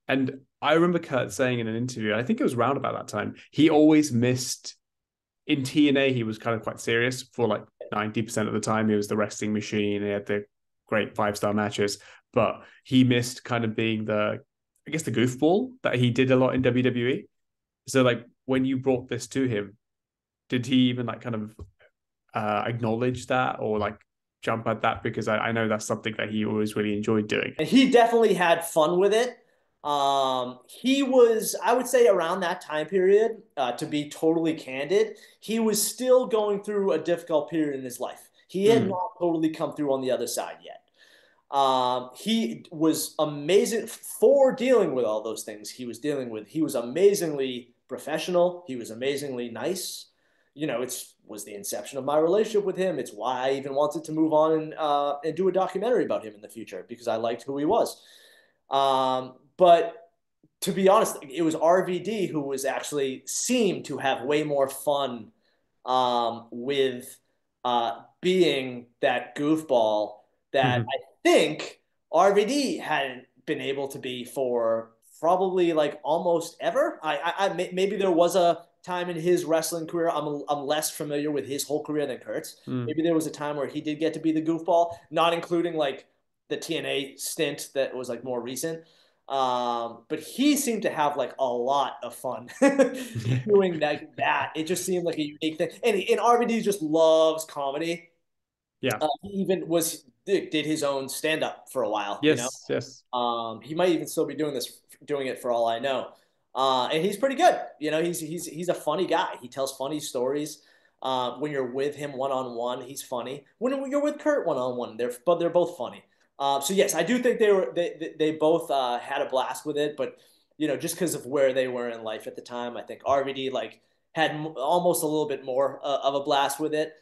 And I remember Kurt saying in an interview, I think it was around about that time, he always missed in TNA. He was kind of quite serious for like 90% of the time. He was the wrestling machine. He had the great 5-star matches, but he missed kind of being the, I guess, the goofball that he did a lot in WWE. So like when you brought this to him, did he even like kind of acknowledge that or like jump at that? Because I know that's something that he always really enjoyed doing. And he definitely had fun with it. He was, I would say, around that time period, to be totally candid, he was still going through a difficult period in his life. He had Mm. not totally come through on the other side yet. He was amazing for dealing with all those things he was dealing with. He was amazingly professional. He was amazingly nice. You know, it's was the inception of my relationship with him. It's why I even wanted to move on and do a documentary about him in the future because I liked who he was. But to be honest, it was RVD who was actually seemed to have way more fun with being that goofball that Mm-hmm. I think RVD hadn't been able to be for probably like almost ever. Maybe there was a time in his wrestling career. I'm less familiar with his whole career than Kurt's. Mm. Maybe there was a time where he did get to be the goofball, not including like the TNA stint that was like more recent. But he seemed to have like a lot of fun doing that. It just seemed like a unique thing. And RVD just loves comedy. Yeah. He even did his own stand up for a while, you know. Yes. Yes. He might even still be doing it for all I know. And he's pretty good. You know, he's a funny guy. He tells funny stories. When you're with him one on one, he's funny. When you're with Kurt one on one, they're both funny. So yes, I do think they both had a blast with it. But you know, just because of where they were in life at the time, I think RVD like had almost a little bit more of a blast with it.